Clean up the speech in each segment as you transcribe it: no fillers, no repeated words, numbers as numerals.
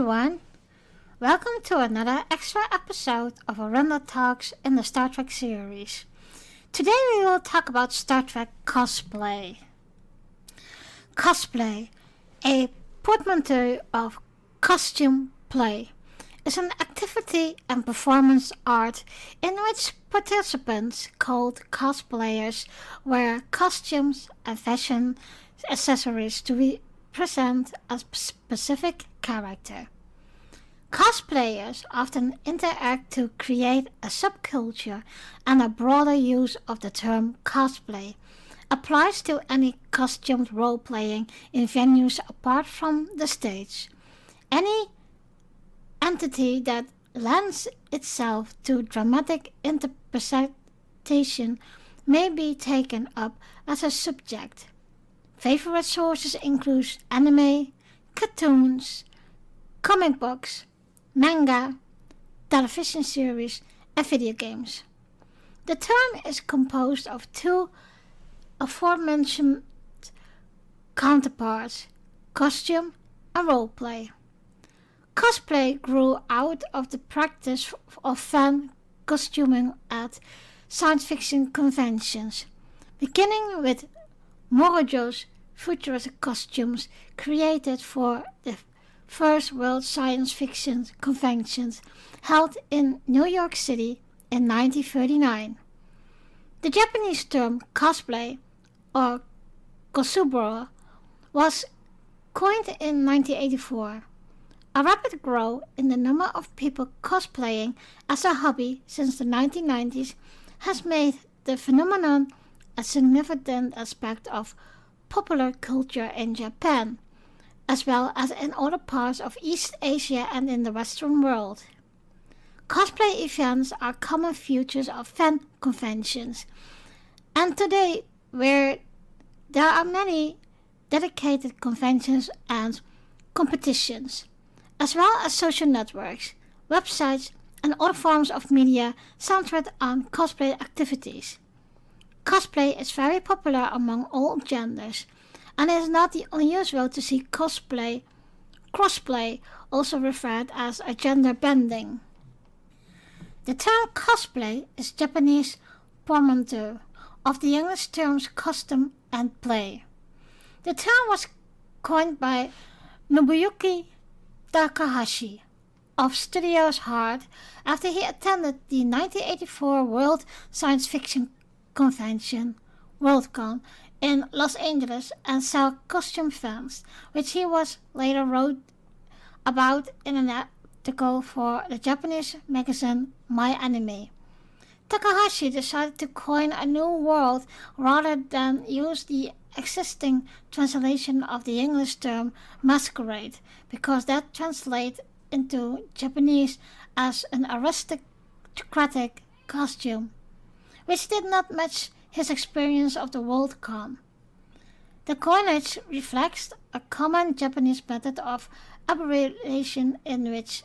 everyone, welcome to another extra episode of Aranda Talks in the Star Trek series. Today we will talk about Star Trek cosplay. Cosplay, a portmanteau of costume play, is an activity and performance art in which participants, called cosplayers, wear costumes and fashion accessories to represent a specific character. Cosplayers often interact to create a subculture, and a broader use of the term cosplay applies to any costumed role-playing in venues apart from the stage. Any entity that lends itself to dramatic interpretation may be taken up as a subject. Favorite sources include anime, cartoons, comic books, manga, television series, and video games. The term is composed of two aforementioned counterparts, costume and roleplay. Cosplay grew out of the practice of fan costuming at science fiction conventions, beginning with Morojo's futuristic costumes created for the first World Science Fiction Conventions held in New York City in 1939. The Japanese term cosplay, or kosubro, was coined in 1984. A rapid growth in the number of people cosplaying as a hobby since the 1990s has made the phenomenon a significant aspect of popular culture in Japan, as well as in other parts of East Asia and in the Western world. Cosplay events are common features of fan conventions, and today where there are many dedicated conventions and competitions, as well as social networks, websites, and other forms of media centered on cosplay activities. Cosplay is very popular among all genders, and it is not unusual to see crossplay, also referred as a gender bending. The term cosplay is Japanese portmanteau of the English terms costume and play. The term was coined by Nobuyuki Takahashi of Studios Heart after he attended the 1984 World Science Fiction Convention, Worldcon, in Los Angeles and saw costume fans, which he was later wrote about in an article for the Japanese magazine My Anime. Takahashi decided to coin a new word rather than use the existing translation of the English term masquerade, because that translates into Japanese as an aristocratic costume, which did not match his experience of the Worldcon. The coinage reflects a common Japanese method of abbreviation in which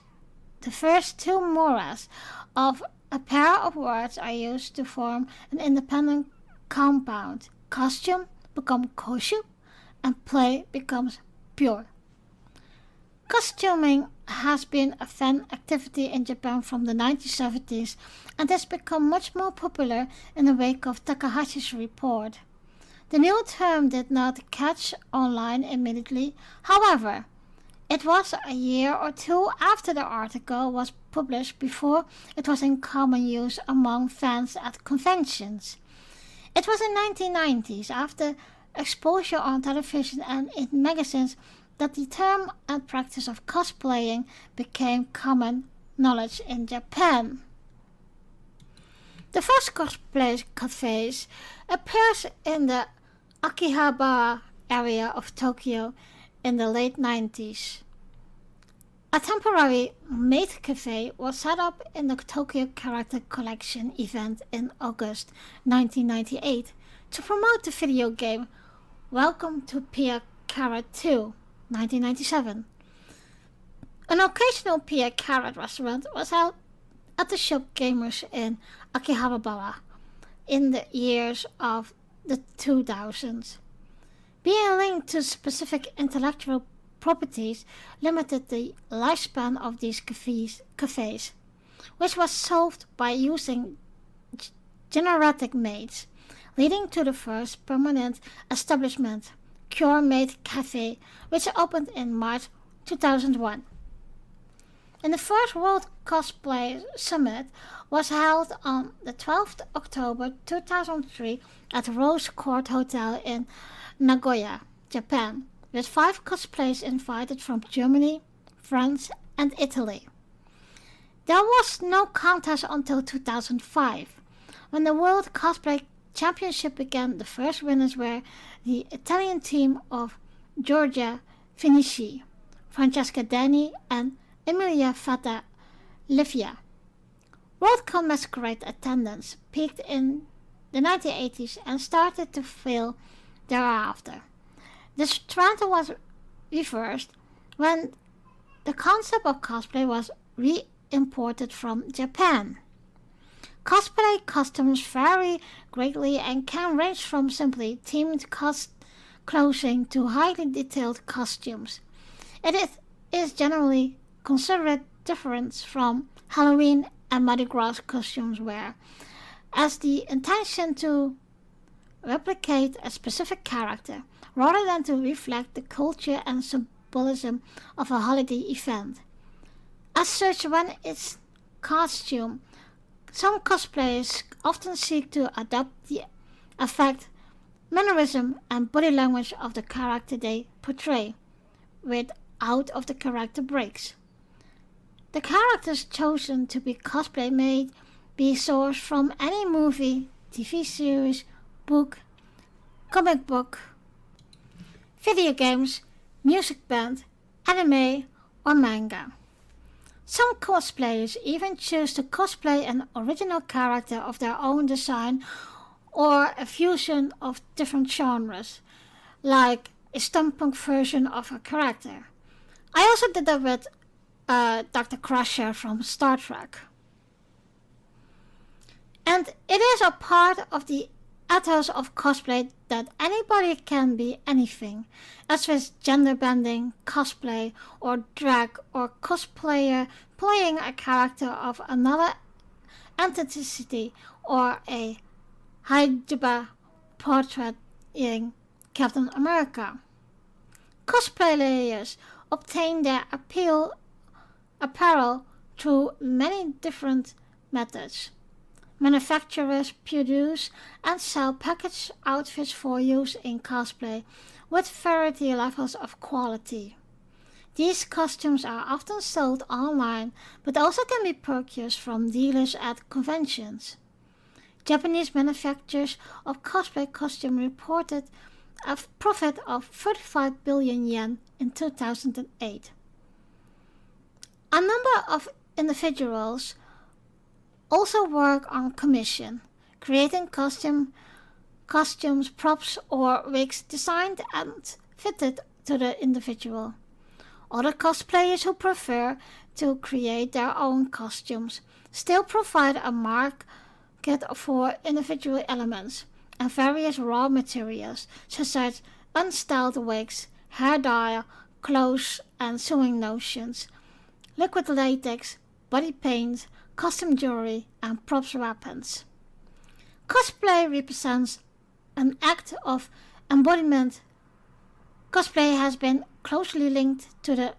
the first two moras of a pair of words are used to form an independent compound. Costume becomes koshu and play becomes pure. Costuming has been a fan activity in Japan from the 1970s and has become much more popular in the wake of Takahashi's report. The new term did not catch online immediately, however, it was a year or two after the article was published before it was in common use among fans at conventions. It was in the 1990s, after exposure on television and in magazines, that the term and practice of cosplaying became common knowledge in Japan. The first cosplay cafes appeared in the Akihabara area of Tokyo in the late 90s. A temporary maid cafe was set up in the Tokyo Character Collection event in August 1998 to promote the video game Welcome to Pia Carrot 2, 1997. An occasional Pia Carrot restaurant was held at the shop Gamers in Akihabara in the years of the 2000s. Being linked to specific intellectual properties limited the lifespan of these cafes, which was solved by using generatic maids, leading to the first permanent establishment, Cure Maid Cafe, which opened in March 2001. And the first World Cosplay Summit was held on the 12th October 2003 at Rose Court Hotel in Nagoya, Japan, with 5 cosplays invited from Germany, France, and Italy. There was no contest until 2005. When the World Cosplay Championship began, the first winners were the Italian team of Giorgia Finici, Francesca Dani, and Emilia Fata Livia. Worldcon Masquerade attendance peaked in the 1980s and started to fail thereafter. This trend was reversed when the concept of cosplay was re-imported from Japan. Cosplay costumes vary greatly and can range from simply themed clothing to highly detailed costumes. It is generally considered different from Halloween and Mardi Gras costumes wear, as the intention to replicate a specific character rather than to reflect the culture and symbolism of a holiday event. As such, when it's costume, some cosplayers often seek to adopt the effect, mannerism, and body language of the character they portray, without of the character breaks. The characters chosen to be cosplay may be sourced from any movie, TV series, book, comic book, video games, music band, anime, or manga. Some cosplayers even choose to cosplay an original character of their own design or a fusion of different genres, like a steampunk version of a character. I also did that with Dr. Crusher from Star Trek. And it is a part of the ethos of cosplay that anybody can be anything, as with gender bending, cosplay, or drag, or cosplayer playing a character of another entity, or a hijaba portraying Captain America. Cosplayers obtain their apparel through many different methods. Manufacturers produce and sell packaged outfits for use in cosplay with variety levels of quality. These costumes are often sold online, but also can be purchased from dealers at conventions. Japanese manufacturers of cosplay costumes reported a profit of 35 billion yen in 2008. A number of individuals also work on commission, creating costumes, props, or wigs designed and fitted to the individual. Other cosplayers who prefer to create their own costumes still provide a market for individual elements and various raw materials such as unstyled wigs, hair dye, clothes and sewing notions, liquid latex, body paint, costume jewelry, and props weapons. Cosplay represents an act of embodiment. Cosplay has been closely linked to the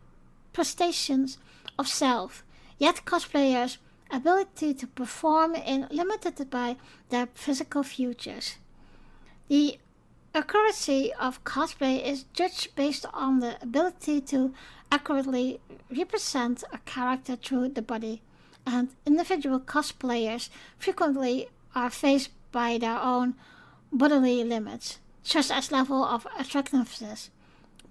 prestations of self, yet cosplayers' ability to perform is limited by their physical features. The accuracy of cosplay is judged based on the ability to accurately represent a character through the body, and individual cosplayers frequently are faced by their own bodily limits, such as level of attractiveness,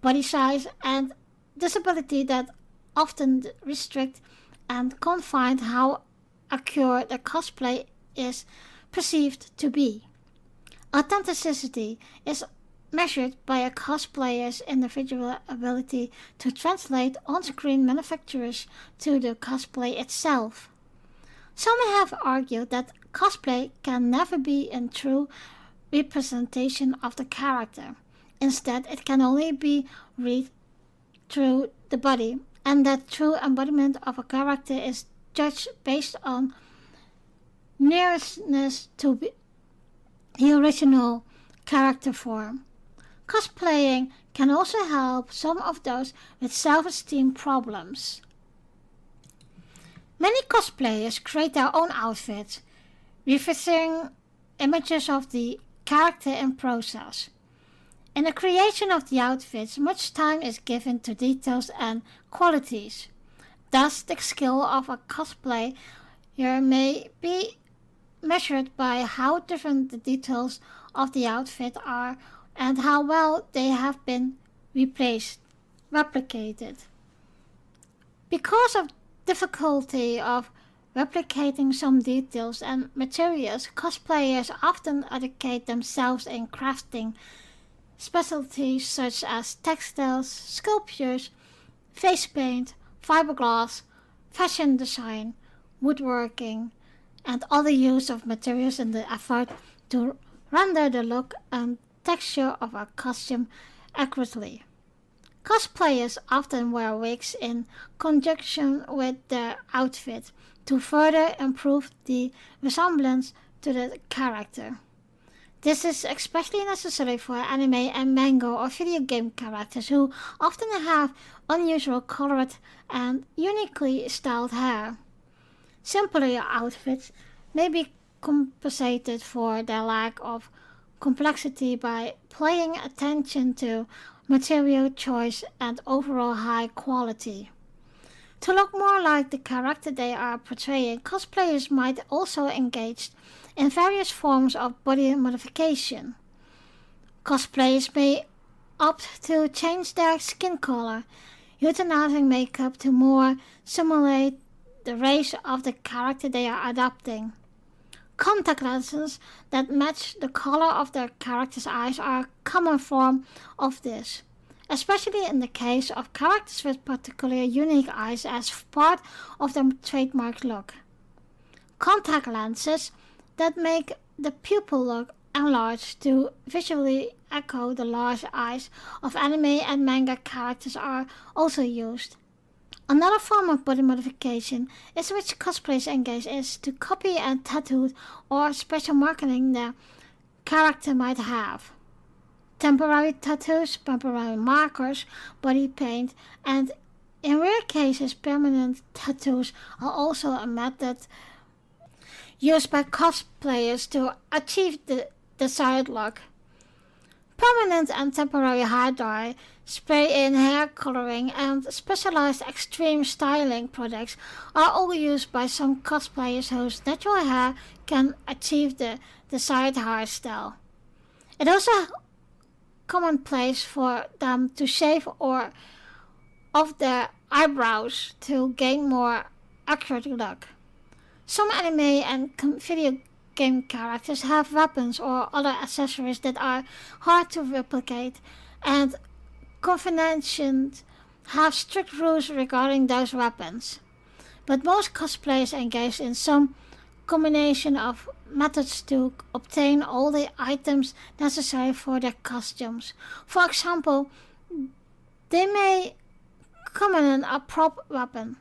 body size, and disability that often restrict and confine how accurate the cosplay is perceived to be. Authenticity is measured by a cosplayer's individual ability to translate on-screen manufacturers to the cosplay itself. Some have argued that cosplay can never be a true representation of the character. Instead, it can only be read through the body, and that true embodiment of a character is judged based on nearness to the original character form. Cosplaying can also help some of those with self-esteem problems. Many cosplayers create their own outfits, revisiting images of the character in process. In the creation of the outfits, much time is given to details and qualities. Thus, the skill of a cosplayer may be measured by how different the details of the outfit are and how well they have been replicated. Because of difficulty of replicating some details and materials, cosplayers often educate themselves in crafting specialties such as textiles, sculptures, face paint, fiberglass, fashion design, woodworking, and other use of materials in the effort to render the look and texture of a costume accurately. Cosplayers often wear wigs in conjunction with their outfit to further improve the resemblance to the character. This is especially necessary for anime and manga or video game characters who often have unusual colored and uniquely styled hair. Simpler outfits may be compensated for their lack of complexity by paying attention to material choice and overall high quality. To look more like the character they are portraying, cosplayers might also engage in various forms of body modification. Cosplayers may opt to change their skin color, utilizing makeup to more simulate the race of the character they are adopting. Contact lenses that match the color of their character's eyes are a common form of this, especially in the case of characters with particularly unique eyes as part of their trademark look. Contact lenses that make the pupil look enlarged to visually echo the large eyes of anime and manga characters are also used. Another form of body modification is which cosplayers engage is to copy and tattoo or special marketing their character might have. Temporary tattoos, temporary markers, body paint, and in rare cases permanent tattoos are also a method used by cosplayers to achieve the desired look. Permanent and temporary hair dye, spray-in hair coloring, and specialized extreme styling products are all used by some cosplayers whose natural hair can achieve the desired hairstyle. It is also commonplace for them to shave or off their eyebrows to gain more accurate look. Some anime and video game characters have weapons or other accessories that are hard to replicate, and conventions have strict rules regarding those weapons. But most cosplayers engage in some combination of methods to obtain all the items necessary for their costumes. For example, they may command a prop weapon,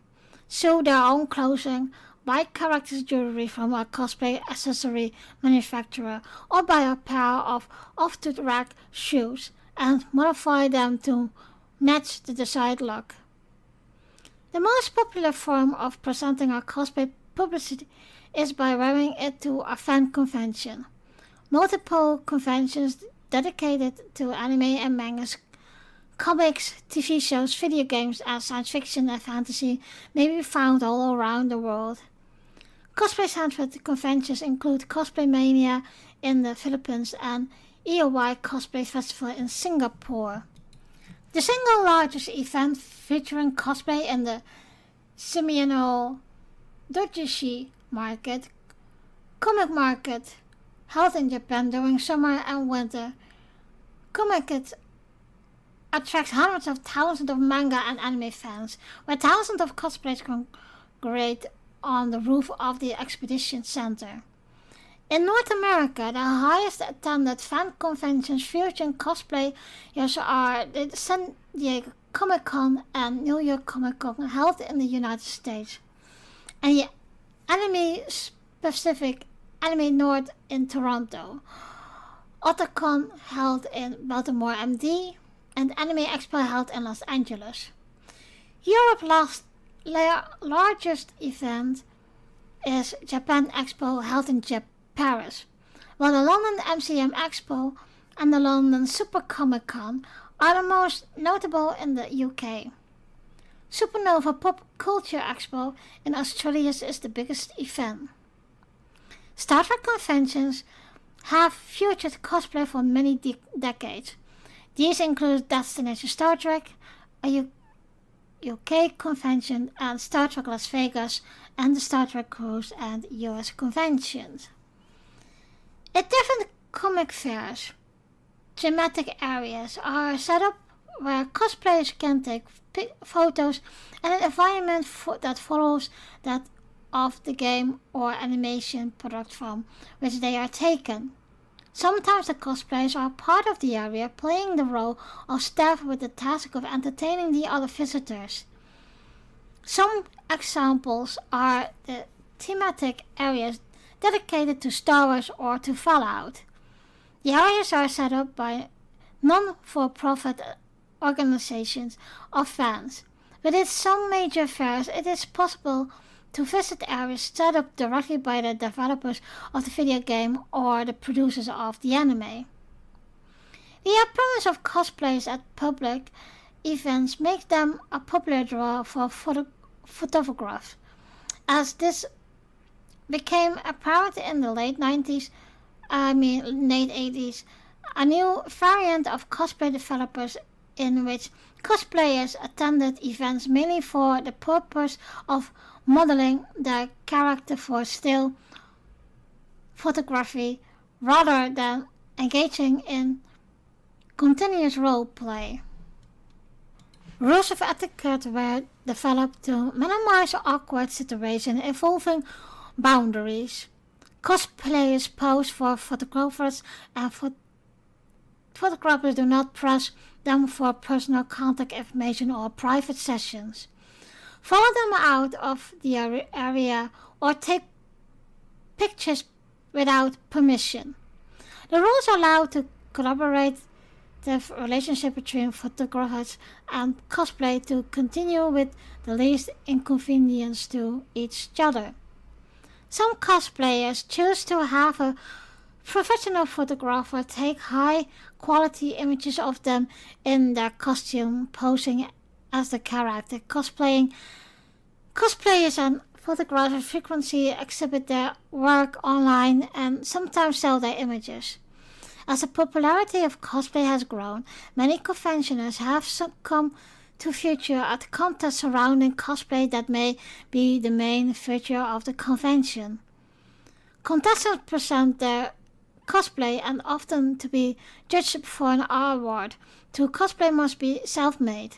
sew their own clothing, buy characters' jewelry from a cosplay accessory manufacturer, or buy a pair of off-the-rack shoes and modify them to match the desired look. The most popular form of presenting a cosplay publicity is by wearing it to a fan convention. Multiple conventions dedicated to anime and mangas, comics, TV shows, video games, and science fiction and fantasy may be found all around the world. Cosplay-centered conventions include Cosplay Mania in the Philippines and EOY Cosplay Festival in Singapore. The single largest event featuring cosplay in the Shimano Dojishi market, comic market, held in Japan during summer and winter. Comic attracts hundreds of thousands of manga and anime fans, where thousands of cosplayers congregate on the roof of the exposition center. In North America, the highest attended fan conventions featuring cosplayers are the San Diego Comic Con and New York Comic Con held in the United States, and the Anime Pacific Anime North in Toronto, Otakon held in Baltimore, MD, and Anime Expo held in Los Angeles. Europe's largest event is Japan Expo held in Paris, while the London MCM Expo and the London Super Comic Con are the most notable in the UK. Supernova Pop Culture Expo in Australia is the biggest event. Star Trek conventions have featured cosplay for many decades. These include Destination Star Trek, a UK convention, and Star Trek Las Vegas, and the Star Trek Cruise and US conventions. At different comic fairs, thematic areas are set up where cosplayers can take photos in an environment that follows that of the game or animation product from which they are taken. Sometimes the cosplayers are part of the area, playing the role of staff with the task of entertaining the other visitors. Some examples are the thematic areas dedicated to Star Wars or to Fallout. The areas are set up by non-for-profit organizations of fans. Within some major fairs, it is possible to visit areas set up directly by the developers of the video game or the producers of the anime. The appearance of cosplays at public events makes them a popular draw for photographers, as this became apparent in the late 80s. A new variant of cosplay developers in which cosplayers attended events mainly for the purpose of modeling their character for still photography rather than engaging in continuous role play. Rules of etiquette were developed to minimize awkward situations involving boundaries. Cosplayers pose for photographers and photographers do not press them for personal contact information or private sessions. Follow them out of the area or take pictures without permission. The rules allow to collaborate the relationship between photographers and cosplay to continue with the least inconvenience to each other. Some cosplayers choose to have a professional photographer take high-quality images of them in their costume, posing as the character. Cosplayers and photographers frequently exhibit their work online and sometimes sell their images. As the popularity of cosplay has grown, many conventioners have come to feature at contests surrounding cosplay that may be the main feature of the convention. Contestants present their cosplay and often to be judged for an award. To cosplay must be self-made.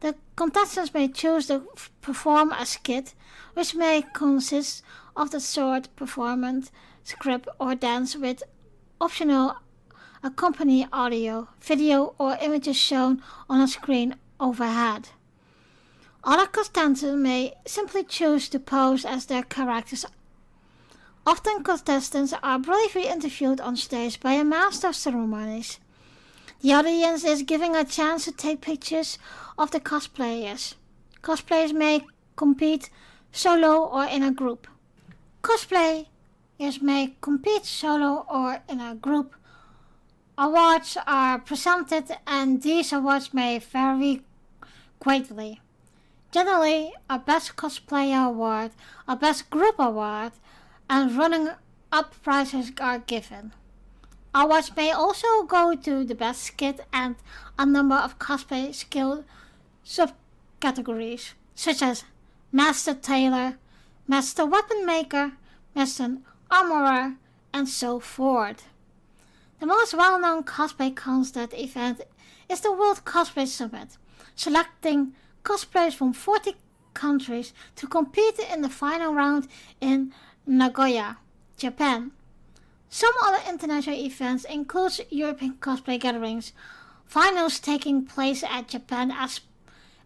The contestants may choose to perform a skit, which may consist of the short performance, script, or dance with optional accompanying audio, video, or images shown on a screen overhead. Other contestants may simply choose to pose as their characters. Often contestants are briefly interviewed on stage by a master of ceremonies. The audience is given a chance to take pictures of the cosplayers. Cosplayers may compete solo or in a group. Cosplayers may compete solo or in a group. Awards are presented and these awards may vary greatly. Generally, a Best Cosplayer Award, a Best Group Award, and running-up prizes are given. Awards may also go to the Best Skit and a number of cosplay skill subcategories, such as Master Tailor, Master Weapon Maker, Master Armorer, and so forth. The most well-known cosplay contest event is the World Cosplay Summit, selecting cosplayers from 40 countries to compete in the final round in Nagoya, Japan. Some other international events include European cosplay gatherings, finals taking place at Japan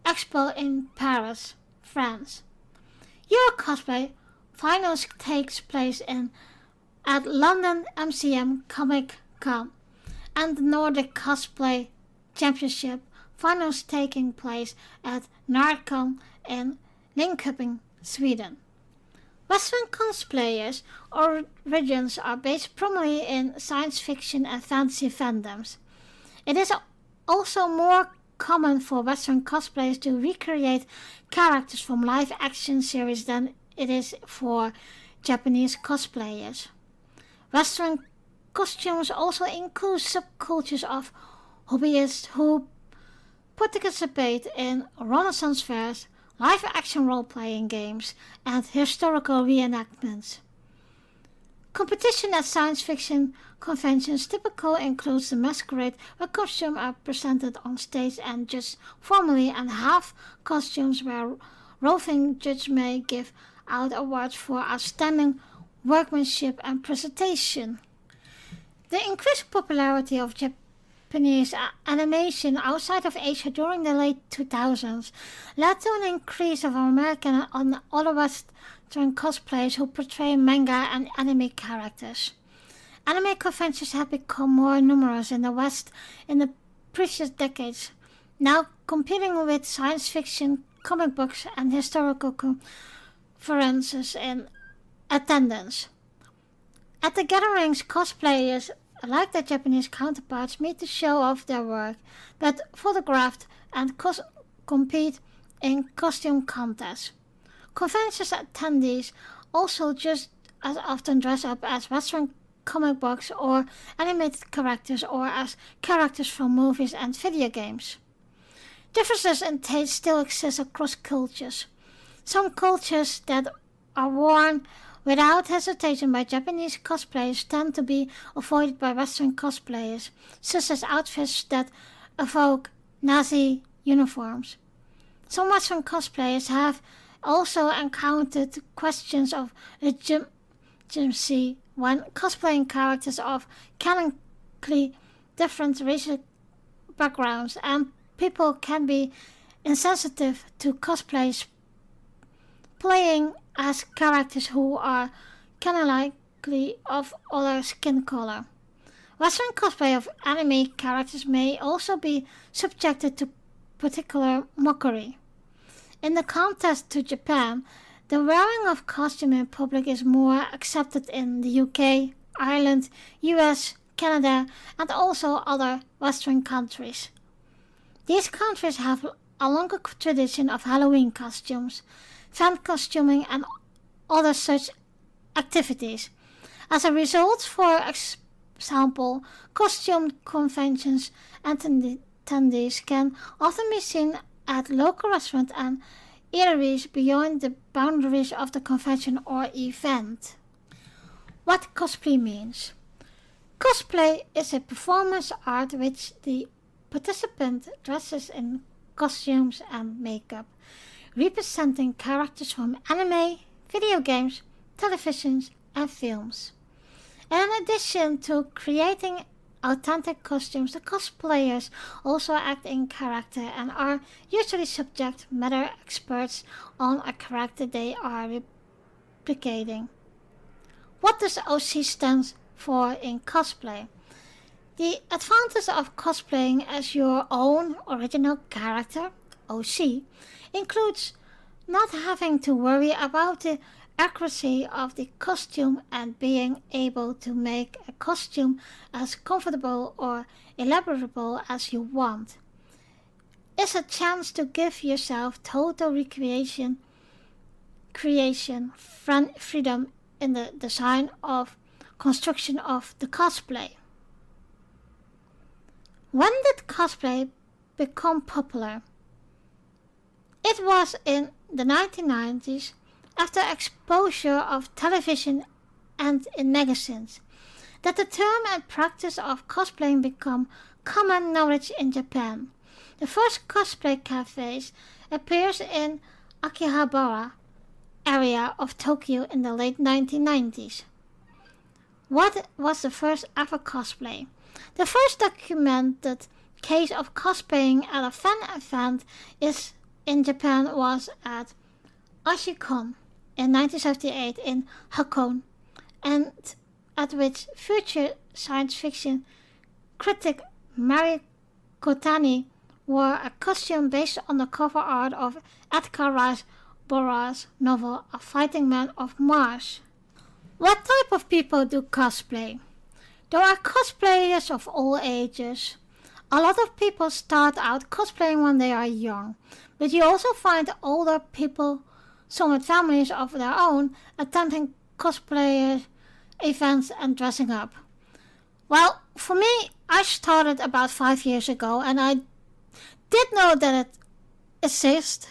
Expo in Paris, France. Euro Cosplay Finals takes place at London MCM Comic Con, and the Nordic Cosplay Championship Finals taking place at Nordcon in Linköping, Sweden. Western cosplayers origins are based primarily in science fiction and fantasy fandoms. It is also more common for Western cosplayers to recreate characters from live-action series than it is for Japanese cosplayers. Western costumes also include subcultures of hobbyists who participate in Renaissance fairs, live-action role-playing games, and historical reenactments. Competition at science fiction conventions typically includes the masquerade, where costumes are presented on stage and judged formally, and half costumes where roving judges may give out awards for outstanding workmanship and presentation. The increased popularity of Japanese animation outside of Asia during the late 2000s led to an increase of American and other Western cosplayers who portray manga and anime characters. Anime conventions have become more numerous in the West in the previous decades, now competing with science fiction, comic books, and historical conferences in attendance. At the gatherings, cosplayers, like their Japanese counterparts, meet to show off their work, get photographed, and compete in costume contests. Conventions attendees also just as often dress up as Western comic books or animated characters or as characters from movies and video games. Differences in taste still exist across cultures. Some cultures that are worn without hesitation by Japanese cosplayers tend to be avoided by Western cosplayers, such as outfits that evoke Nazi uniforms. Some Western cosplayers have also encountered questions of legitimacy when cosplaying characters of canonically different racial backgrounds, and people can be insensitive to cosplayers playing as characters who are canonically of other skin color. Western cosplay of anime characters may also be subjected to particular mockery. In the contrast to Japan, the wearing of costume in public is more accepted in the UK, Ireland, US, Canada, and also other Western countries. These countries have a longer tradition of Halloween costumes, fan costuming, and other such activities. As a result, for example, costume conventions attendees can often be seen at local restaurants and eateries beyond the boundaries of the convention or event. What cosplay means? Cosplay is a performance art which the participant dresses in costumes and makeup, representing characters from anime, video games, televisions, and films. In addition to creating authentic costumes, the cosplayers also act in character and are usually subject matter experts on a character they are replicating. What does OC stand for in cosplay? The advantage of cosplaying as your own original character, OC, includes not having to worry about the accuracy of the costume and being able to make a costume as comfortable or elaborable as you want. It's a chance to give yourself total creation freedom in the design of construction of the cosplay. When did cosplay become popular? It was in the 1990s, after exposure of television and in magazines, that the term and practice of cosplaying become common knowledge in Japan. The first cosplay cafes appeared in Akihabara area of Tokyo in the late 1990s. What was the first ever cosplay? The first documented case of cosplaying at a fan event is in Japan was at Ashikon in 1978 in Hakone, and at which future science fiction critic Mari Kotani wore a costume based on the cover art of Edgar Rice Burroughs' novel A Fighting Man of Mars. What type of people do cosplay? There are cosplayers of all ages. A lot of people start out cosplaying when they are young, but you also find older people, some with families of their own, attending cosplay events and dressing up. Well, for me, I started about 5 years ago, and I did know that it exists,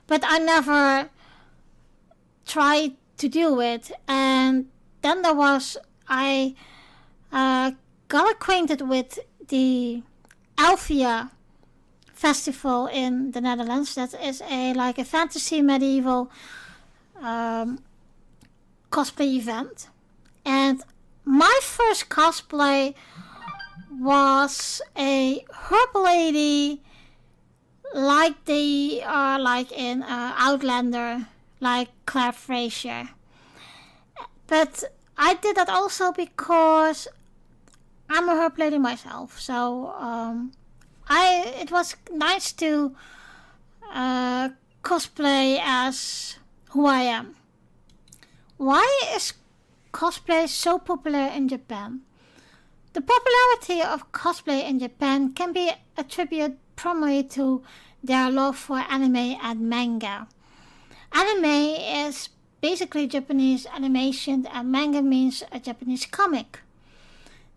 but I never tried to do it. And then I got acquainted with the Althea festival in the Netherlands. That is a fantasy medieval cosplay event. And my first cosplay was a herb lady, like they are like in Outlander, like Claire Fraser. But I did that also because I'm a herb lady myself. So it was nice to cosplay as who I am. Why is cosplay so popular in Japan? The popularity of cosplay in Japan can be attributed primarily to their love for anime and manga. Anime is basically Japanese animation, and manga means a Japanese comic.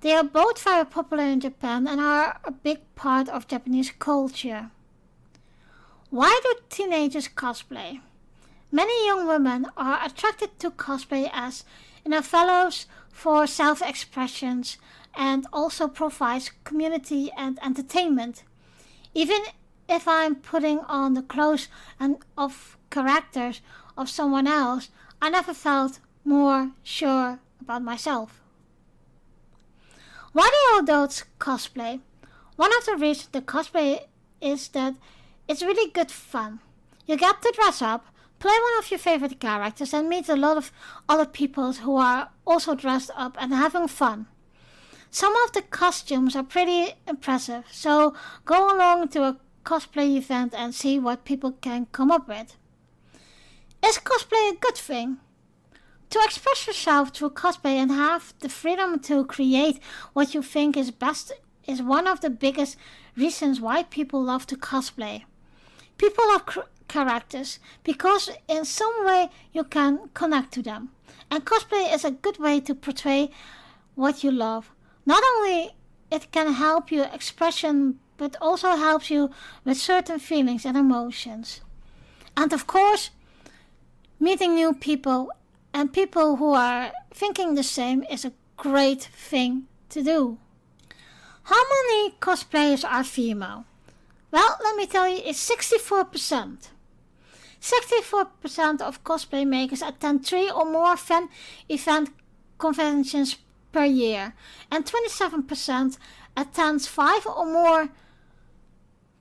They are both very popular in Japan and are a big part of Japanese culture. Why do teenagers cosplay? Many young women are attracted to cosplay as it allows for self-expressions and also provides community and entertainment. Even if I'm putting on the clothes and of characters of someone else, I never felt more sure about myself. Why do adults cosplay? One of the reasons the cosplay is that it's really good fun. You get to dress up, play one of your favorite characters, and meet a lot of other people who are also dressed up and having fun. Some of the costumes are pretty impressive, so go along to a cosplay event and see what people can come up with. Is cosplay a good thing? To express yourself through cosplay and have the freedom to create what you think is best is one of the biggest reasons why people love to cosplay. People love characters because in some way you can connect to them. And cosplay is a good way to portray what you love. Not only it can help you expression, but also helps you with certain feelings and emotions. And of course, meeting new people and people who are thinking the same is a great thing to do. How many cosplayers are female? Well, let me tell you, it's 64%. 64% of cosplay makers attend 3 or more fan event conventions per year, and 27% attends 5 or more.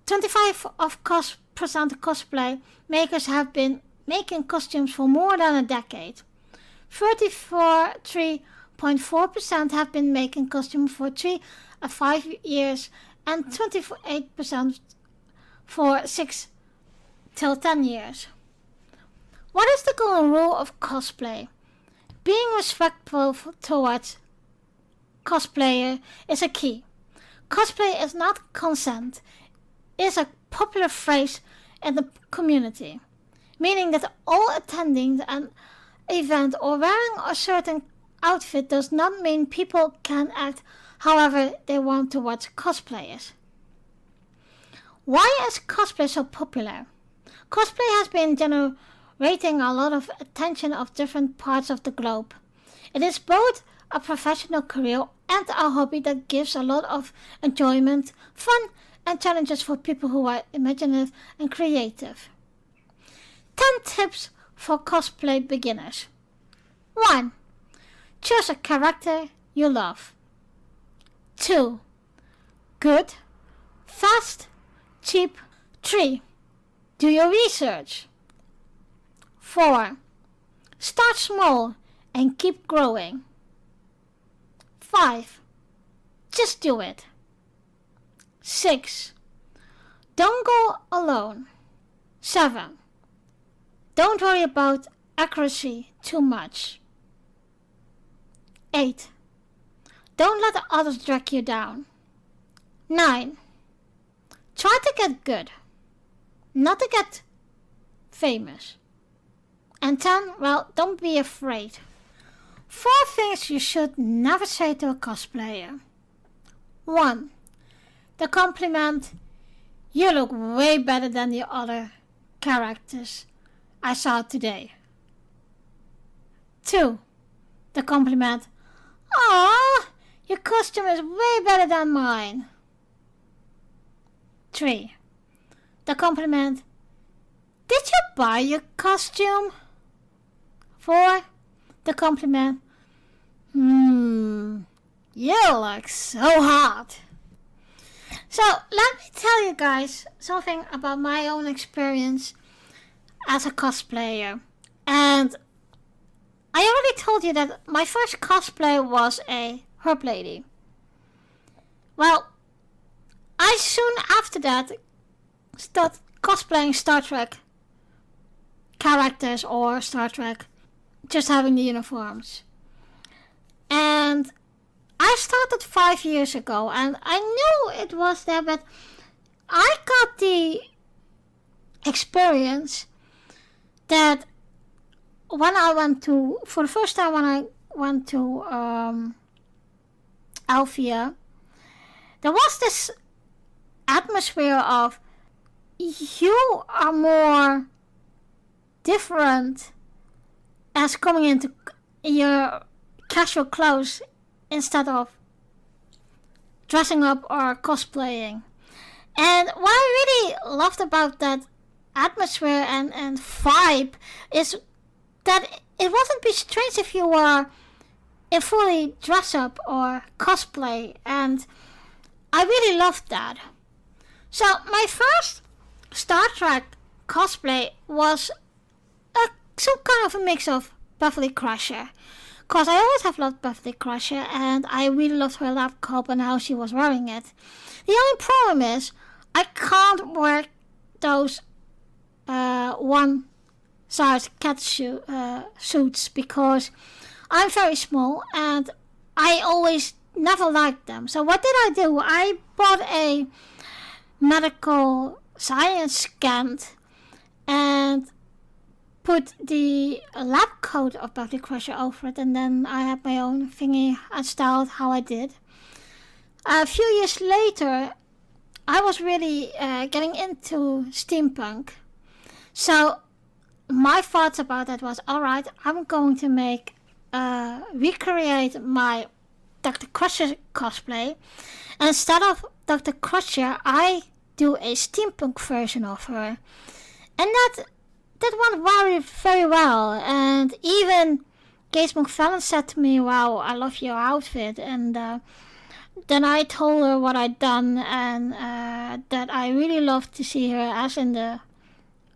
25% of cosplay makers have been making costumes for more than a decade. 3.4% have been making costumes for 3 or 5 years, and 28% for 6 till 10 years. What is the golden rule of cosplay? Being respectful towards cosplayer is a key. Cosplay is not consent. It is a popular phrase in the community, meaning that all attending an event or wearing a certain outfit does not mean people can act however they want towards cosplayers. Why is cosplay so popular? Cosplay has been generating a lot of attention of different parts of the globe. It is both a professional career and a hobby that gives a lot of enjoyment, fun, and challenges for people who are imaginative and creative. 10 tips for cosplay beginners. 1. Choose a character you love. 2. Good, fast, cheap. 3. Do your research. 4. Start small and keep growing. 5. Just do it. 6. Don't go alone. 7. Don't worry about accuracy too much. 8. Don't let others drag you down. 9. Try to get good, not to get famous. And 10, well, don't be afraid. 4 things you should never say to a cosplayer. 1. The compliment, you look way better than the other characters I saw today. 2. The compliment, "Aww, your costume is way better than mine." 3. The compliment, "Did you buy your costume?" 4. The compliment, "You look so hot." So let me tell you guys something about my own experience as a cosplayer. And I already told you that my first cosplay was a herb lady. Well, I soon after that started cosplaying Star Trek characters or Star Trek, just having the uniforms. And I started 5 years ago, and I knew it was there, but I got the experience that when I went to, for the first time when I went to Althea, there was this atmosphere of you are more different as coming into your casual clothes instead of dressing up or cosplaying. And what I really loved about that atmosphere and vibe is that it wasn't be strange if you were in fully dress up or cosplay, and I really loved that. So my first Star Trek cosplay was some kind of a mix of Beverly Crusher, because I always have loved Beverly Crusher, and I really loved her lab coat and how she was wearing it. The only problem is I can't wear those one size cat suits because I'm very small and I always never liked them. So what did I do? I bought a medical science scan and put the lab coat of Beverly Crusher over it, and then I had my own thingy and styled how I did. A few years later, I was really getting into steampunk. So my thoughts about that was, alright, I'm going to recreate my Dr. Crusher cosplay. And instead of Dr. Crusher, I do a steampunk version of her. And that went very, very well. And even Gates McFallon said to me, "Wow, I love your outfit." And then I told her what I'd done, and that I really loved to see her as in the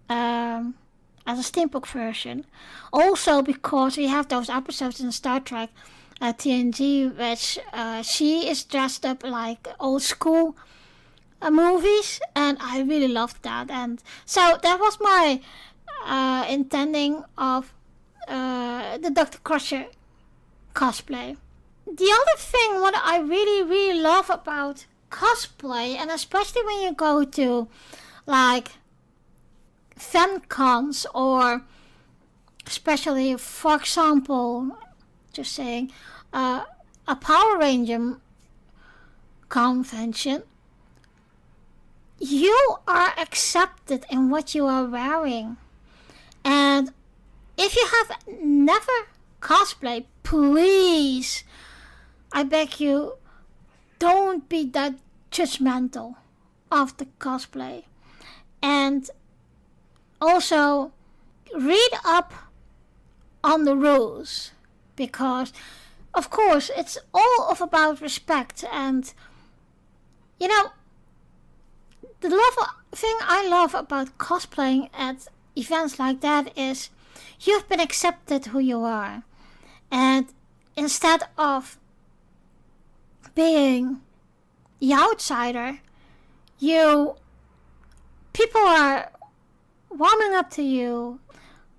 as a steampunk version. Also because we have those episodes in Star Trek TNG, which she is dressed up like old school movies, and I really loved that. And so that was my intending of the Dr. Crusher cosplay. The other thing what I really, really love about cosplay, and especially when you go to like fan cons, or especially, for example, just saying, a Power Ranger convention, you are accepted in what you are wearing. And if you have never cosplayed, please, I beg you, don't be that judgmental of the cosplay. And also read up on the rules, because of course it's all about respect. And you know, thing I love about cosplaying at events like that is you've been accepted who you are. And instead of being the outsider, people are warming up to you,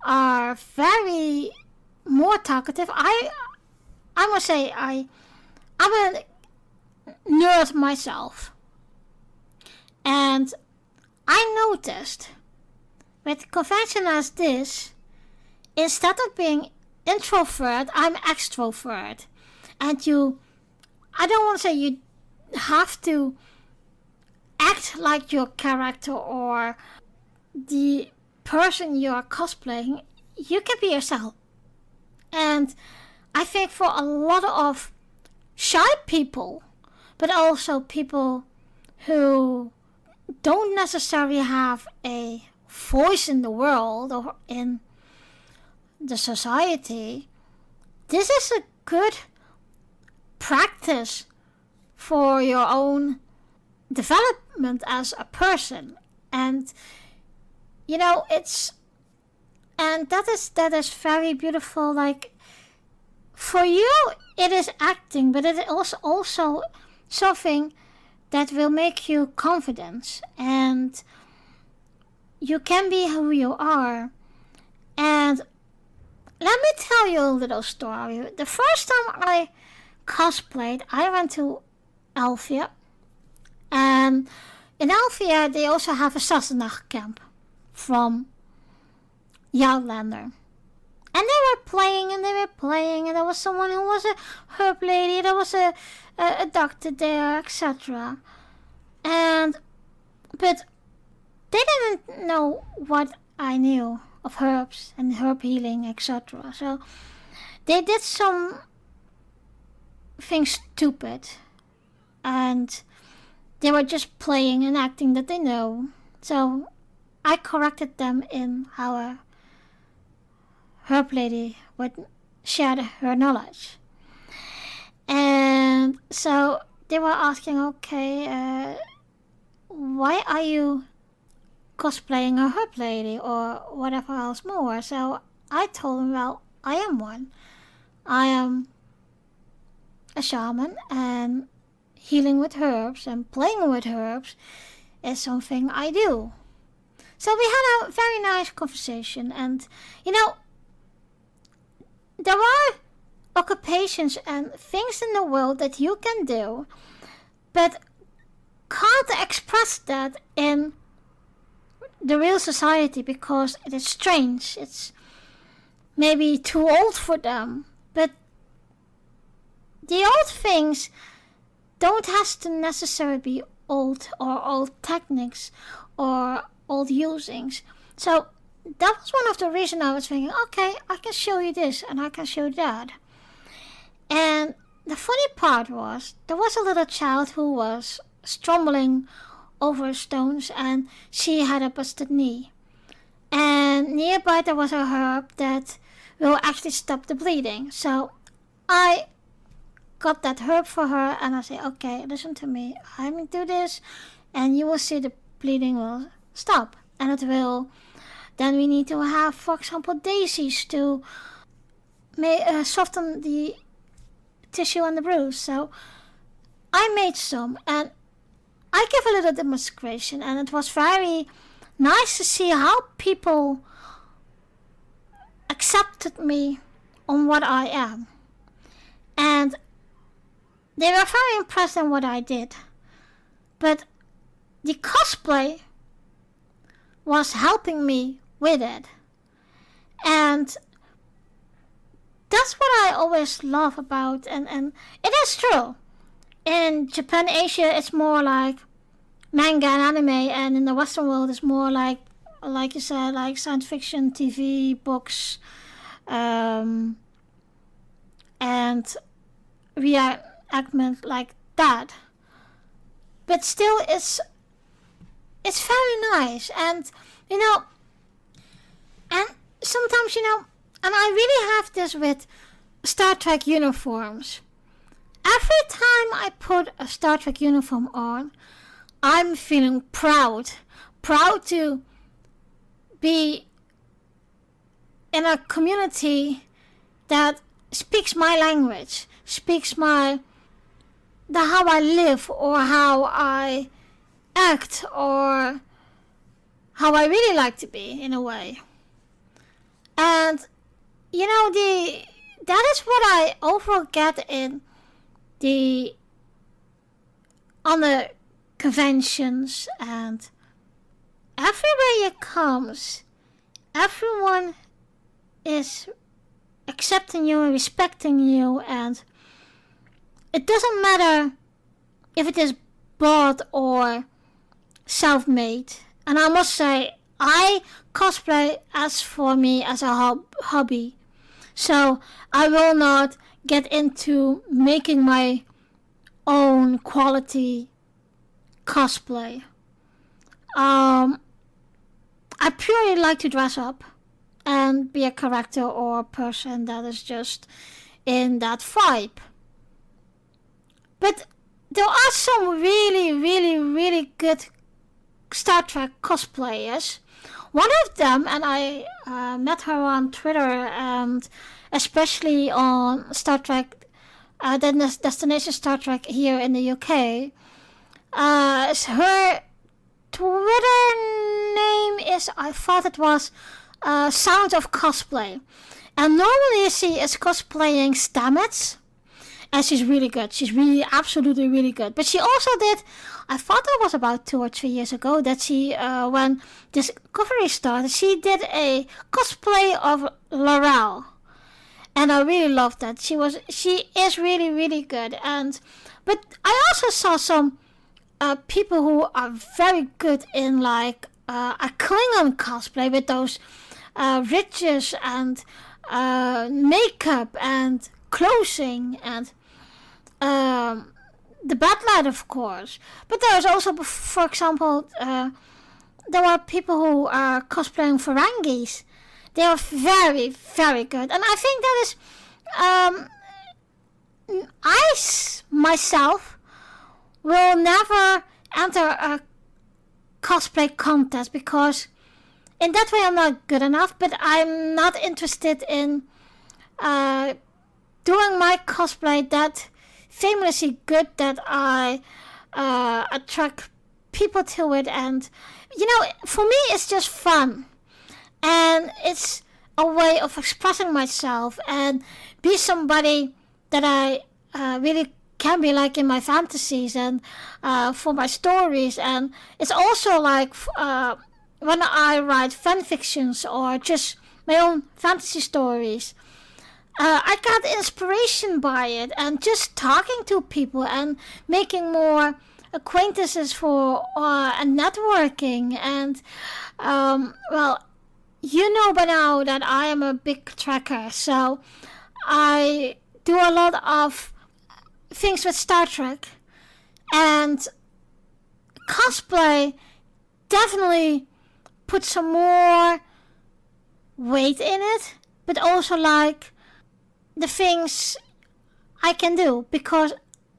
are very more talkative. I must say I'm a nerd myself. And I noticed with convention as this, instead of being introvert, I'm extrovert. And I don't want to say you have to act like your character or the person you are cosplaying. You can be yourself. And I think for a lot of shy people, but also people who don't necessarily have a voice in the world or in the society, this is a good practice for your own development as a person. And that is very beautiful. Like, for you it is acting, but it is also something that will make you confident, and you can be who you are. And let me tell you a little story. The first time I cosplayed, I went to Elvia, and in Elvia they also have a Sassenach camp from the Outlander. And they were playing, and there was someone who was a herb lady, there was a doctor there, etc. But they didn't know what I knew of herbs and herb healing, etc. So they did some things stupid, and they were just playing and acting that they know. So I corrected them in how a herb lady would share her knowledge. And so they were asking, okay, why are you cosplaying a herb lady or whatever else more? So I told them, well, I am one. I am a shaman, and healing with herbs and playing with herbs is something I do. So we had a very nice conversation, and there are occupations and things in the world that you can do, but can't express that in the real society because it is strange. It's maybe too old for them. But the old things don't have to necessarily be old, or old techniques or old usings. So that was one of the reasons I was thinking, okay, I can show you this and I can show you that. And the funny part was, there was a little child who was stumbling over stones, and she had a busted knee. And nearby there was a herb that will actually stop the bleeding. So I got that herb for her, and I said, okay, listen to me. I'm going to do this, and you will see the bleeding will stop. And it will. Then we need to have, for example, daisies to soften the tissue on the bruise. So I made some, and I gave a little demonstration, and it was very nice to see how people accepted me on what I am. And they were very impressed in what I did. But the cosplay was helping me with it. And that's what I always love about, and it is true. In Japan, Asia, it's more like manga and anime, and in the Western world, it's more like you said, like science fiction, TV, books, and reenactment like that. But still, it's very nice, and and sometimes and I really have this with Star Trek uniforms. Every time I put a Star Trek uniform on, I'm feeling proud to be in a community that speaks my language, speaks how I live, or how I act, or how I really like to be, in a way. And that is what I overall get in the other conventions, and everywhere you comes, everyone is accepting you and respecting you, and it doesn't matter if it is bought or self-made. And I must say, I cosplay as for me as a hobby, so I will not get into making my own quality cosplay. I purely like to dress up and be a character or a person that is just in that vibe. But there are some really, really, really good Star Trek cosplayers. One of them, and I met her on Twitter, and especially on Star Trek, Destination Star Trek here in the UK. Her Twitter name is, I thought it was Sound of Cosplay. And normally she is cosplaying Stamets. And she's really good. She's really, absolutely really good. But she also did, I thought that was about 2 or 3 years ago, that she, when Discovery started, she did a cosplay of Laurel. And I really loved that. She is really, really good. But I also saw some people who are very good in like a Klingon cosplay with those ridges and makeup and clothing and the backlight, of course. But there's also, for example, there are people who are cosplaying Ferengis. They are very, very good. And I think that is, I myself will never enter a cosplay contest, because in that way I'm not good enough, but I'm not interested in doing my cosplay that famously good that I attract people to it. And for me it's just fun, and it's a way of expressing myself and be somebody that I really can be like in my fantasies and for my stories. And it's also like when I write fan fictions or just my own fantasy stories, I got inspiration by it, and just talking to people and making more acquaintances for and networking. And well, you know by now that I am a big trekker, so I do a lot of things with Star Trek, and cosplay definitely put some more weight in it, but also like the things I can do, because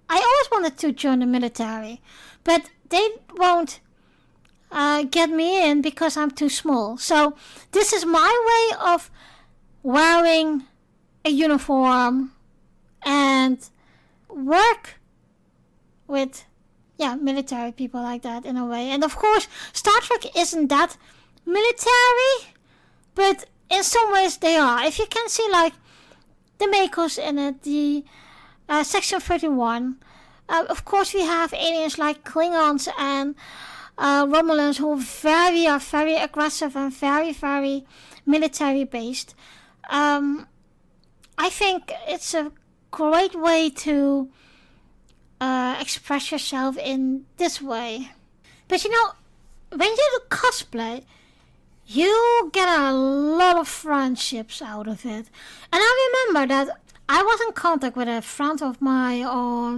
I always wanted to join the military, but they won't get me in because I'm too small. So this is my way of wearing a uniform and work with military people like that, in a way. And of course Star Trek isn't that military, but in some ways they are. If you can see like the makers in it, the Section 31, of course we have aliens like Klingons and Romulans who are very aggressive and very, very military based. I think it's a great way to express yourself in this way. But when you do cosplay, you get a lot of friendships out of it. And I remember that I was in contact with a friend of mine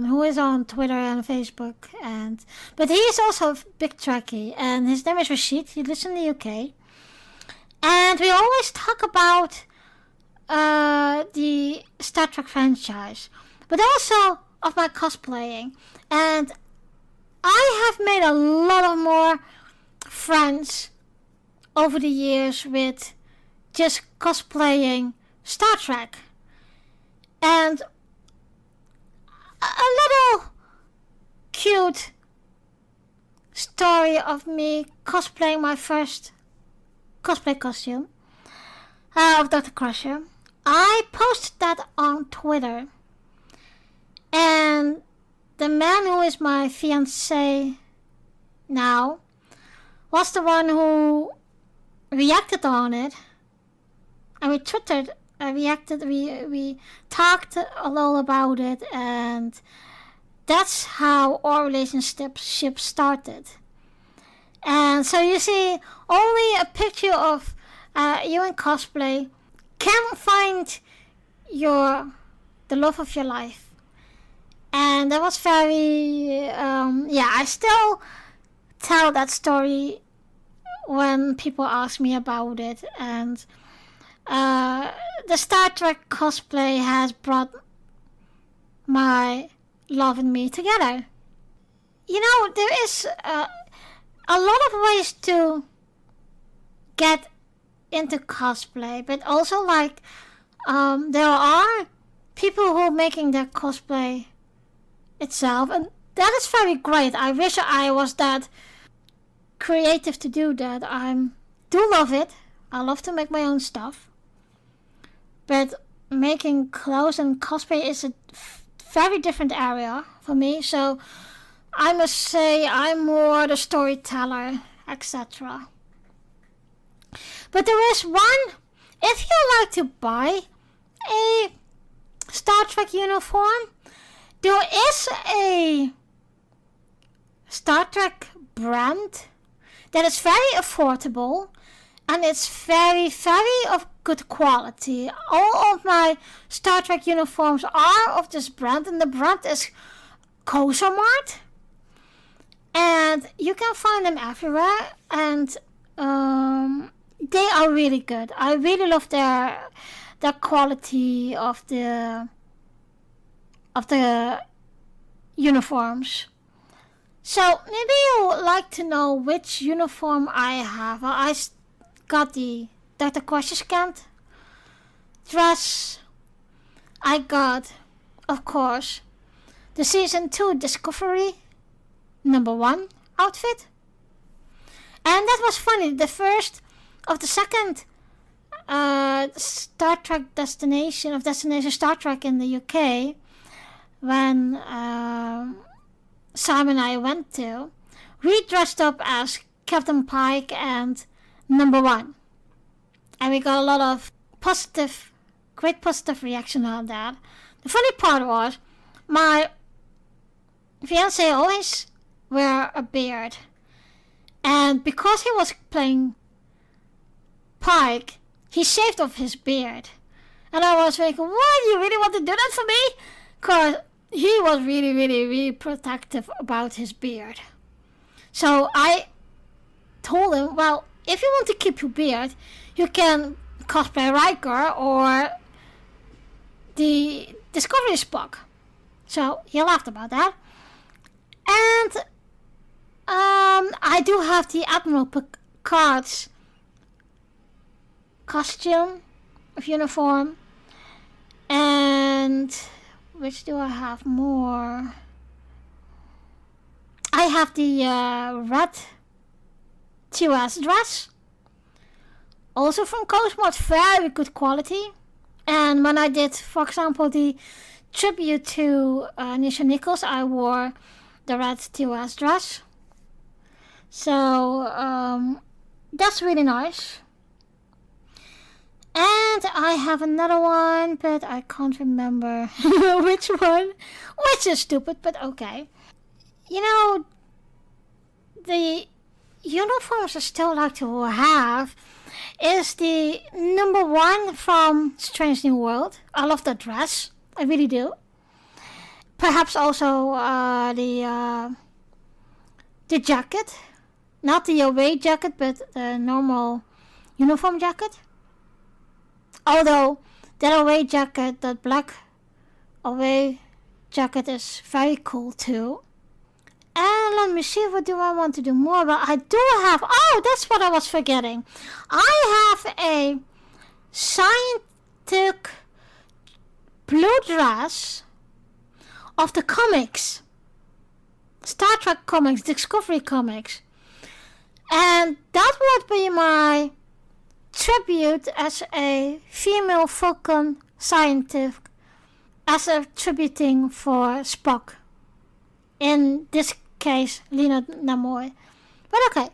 who is on Twitter and Facebook, but he is also a big Trekkie, and his name is Rashid. He lives in the UK, and we always talk about the Star Trek franchise, but also of my cosplaying. And I have made a lot of more friends over the years with just cosplaying Star Trek. And a little cute story of me cosplaying my first cosplay costume of Dr. Crusher. I posted that on Twitter, and the man who is my fiancé now was the one who reacted on it, and we twittered, reacted, we talked a lot about it, and that's how our relationship started. And so you see, only a picture of you in cosplay can find the love of your life. And that was very, I still tell that story when people ask me about it. And the Star Trek cosplay has brought my love and me together. You know, there is a lot of ways to get into cosplay, but also like there are people who are making their cosplay itself, and that is very great. I wish I was that creative to do that. I do love it. I love to make my own stuff, but making clothes and cosplay is a very different area for me, so I must say I'm more the storyteller, etc. But there is one, if you like to buy a Star Trek uniform, there is a Star Trek brand that is very affordable, and it's very, very of good quality. All of my Star Trek uniforms are of this brand, and the brand is Cosmart. And you can find them everywhere, and they are really good. I really love their quality of the uniforms. So maybe you would like to know which uniform I have. Well, I got the Dr. Crusher Kent dress. I got, of course, the Season 2 Discovery #1 outfit. And that was funny. The first of the second Star Trek Destination Star Trek in the UK, when Simon and I went to, we dressed up as Captain Pike and #1. And we got a lot of great positive reaction on that. The funny part was, my fiancé always wear a beard. And because he was playing Pike, he shaved off his beard. And I was like, what? You really want to do that for me? Because he was really, really, really protective about his beard. So I told him, well, if you want to keep your beard, you can cosplay Riker or the Discovery Spock. So he laughed about that. And I do have the Admiral Picard's costume of uniform. And which do I have more? I have the red TOS dress. Also from Cosmart, very good quality. And when I did, for example, the tribute to Nisha Nichols, I wore the red TOS dress. So that's really nice. And I have another one, but I can't remember which one. Which is stupid, but okay. You know, the uniforms I still like to have is the #1 from Strange New World. I love that dress. I really do. Perhaps also the jacket. Not the away jacket, but the normal uniform jacket. Although that away jacket, that black away jacket is very cool too. And let me see, what do I want to do more? Well, I do have, that's what I was forgetting. I have a scientific blue dress of the comics. Star Trek comics, Discovery comics. And that would be my tribute as a female Vulcan scientist, as a tributing for Spock. In this case, Leonard Nimoy. But okay.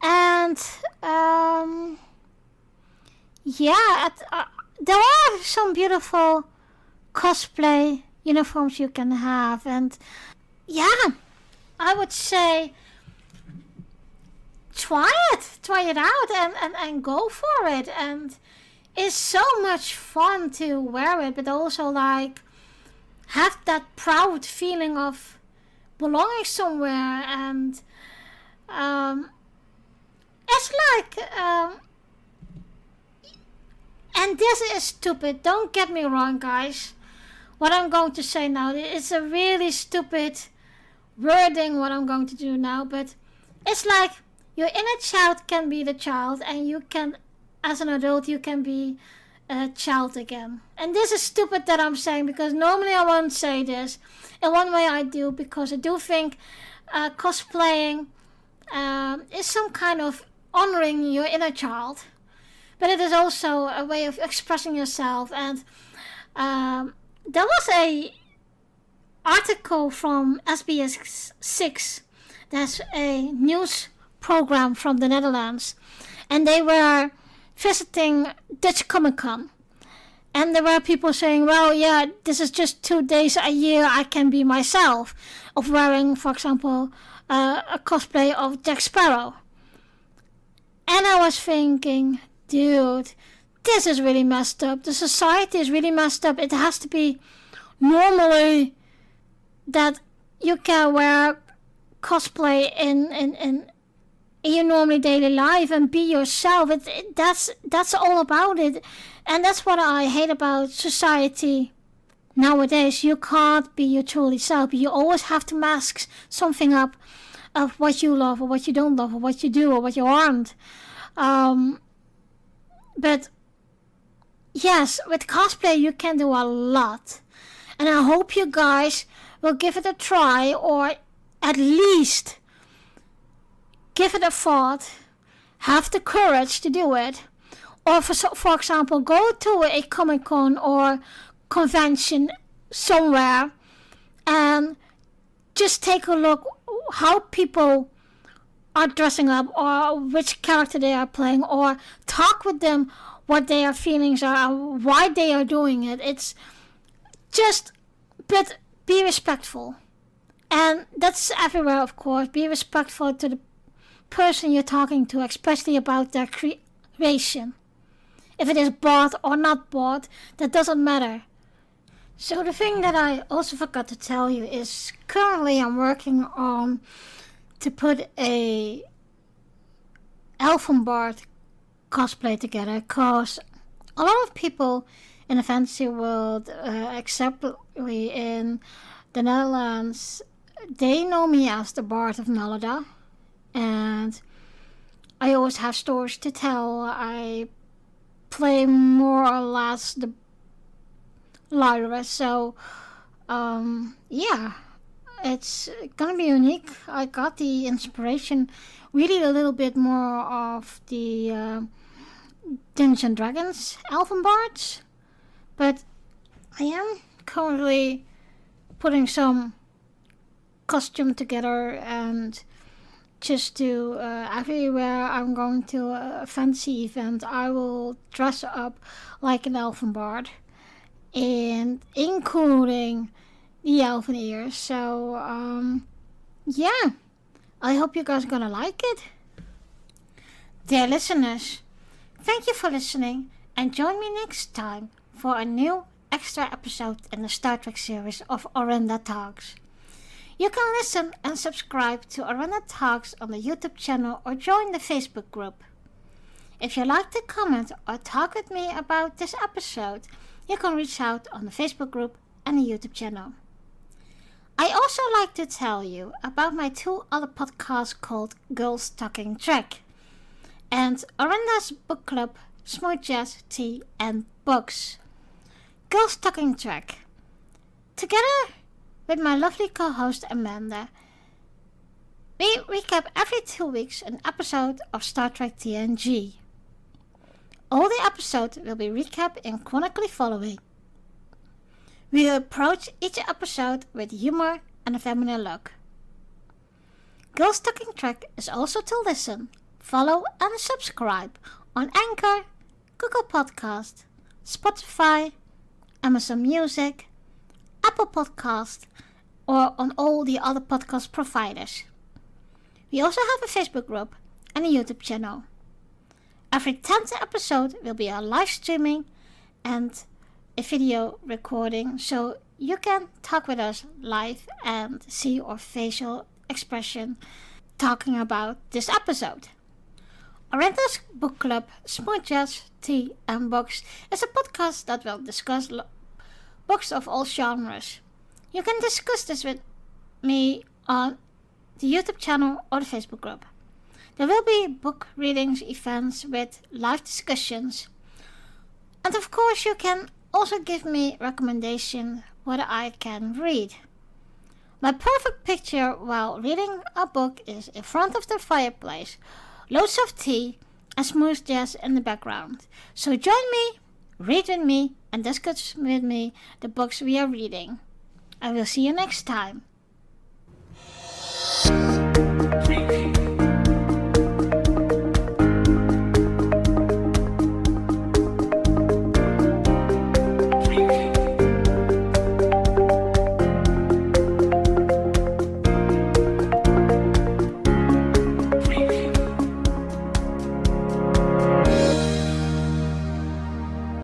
And, there are some beautiful cosplay uniforms you can have. And, I would say try it out and go for it. And it's so much fun to wear it, but also like have that proud feeling of belonging somewhere. And it's like and this is stupid, don't get me wrong, guys. What I'm going to say now, it's a really stupid wording what I'm going to do now, but it's like your inner child can be the child, and you can, as an adult, you can be a child again. And this is stupid that I'm saying, because normally I won't say this. In one way I do, because I do think cosplaying is some kind of honoring your inner child. But it is also a way of expressing yourself. And there was a article from SBS 6. That's a news program from the Netherlands. And they were visiting Dutch Comic Con. And there were people saying, well, yeah, this is just 2 days a year I can be myself. Of wearing, for example, a cosplay of Jack Sparrow. And I was thinking, dude, this is really messed up. The society is really messed up. It has to be normally that you can wear cosplay in your normally daily life and be yourself. That's all about it. And that's what I hate about society nowadays. You can't be your truly self. You always have to mask something up of what you love or what you don't love or what you do or what you aren't. But yes, with cosplay you can do a lot. And I hope you guys will give it a try, or at least give it a thought. Have the courage to do it. Or for example, go to a Comic-Con or convention somewhere and just take a look how people are dressing up, or which character they are playing, or talk with them what their feelings are, why they are doing it. It's just, but be respectful. And that's everywhere, of course. Be respectful to the person you're talking to, especially about their creation. If it is bought or not bought, that doesn't matter. So the thing that I also forgot to tell you is currently I'm working on to put a Elfenbard cosplay together, because a lot of people in the fantasy world, exceptly in the Netherlands, they know me as the Bard of Nalada, and I always have stories to tell. I play more or less the lyra, so it's gonna be unique. I got the inspiration really a little bit more of the Dungeons and Dragons Elfenbards, but I am currently putting some costume together, and just to everywhere I'm going to a fancy event, I will dress up like an Elfenbard, and including the elven ears. So I hope you guys are gonna like it. Dear listeners, thank you for listening, and join me next time for a new extra episode in the Star Trek series of Orenda Talks. You can listen and subscribe to Orenda Talks on the YouTube channel or join the Facebook group. If you'd like to comment or talk with me about this episode, you can reach out on the Facebook group and the YouTube channel. I also also like to tell you about my 2 other podcasts called Girls Talking Track and Orenda's book club Smooth Jazz, Tea and Books. Girls Talking Track. Together with my lovely co-host Amanda, we recap every 2 weeks an episode of Star Trek TNG. All the episodes will be recapped in chronically following. We will approach each episode with humor and a feminine look. Girls Talking Track is also to listen, follow and subscribe on Anchor, Google Podcast, Spotify, Amazon Music, Apple Podcast, or on all the other podcast providers. We also have a Facebook group and a YouTube channel. Every 10th episode will be a live streaming and a video recording, so you can talk with us live and see our facial expression talking about this episode. Orenda's book club, Smooth Jazz, Tea and Books, is a podcast that will discuss books of all genres. You can discuss this with me on the YouTube channel or the Facebook group. There will be book readings, events with live discussions. And of course you can also give me recommendations what I can read. My perfect picture while reading a book is in front of the fireplace, loads of tea and smooth jazz in the background. So join me, read with me and discuss with me the books we are reading. I will see you next time.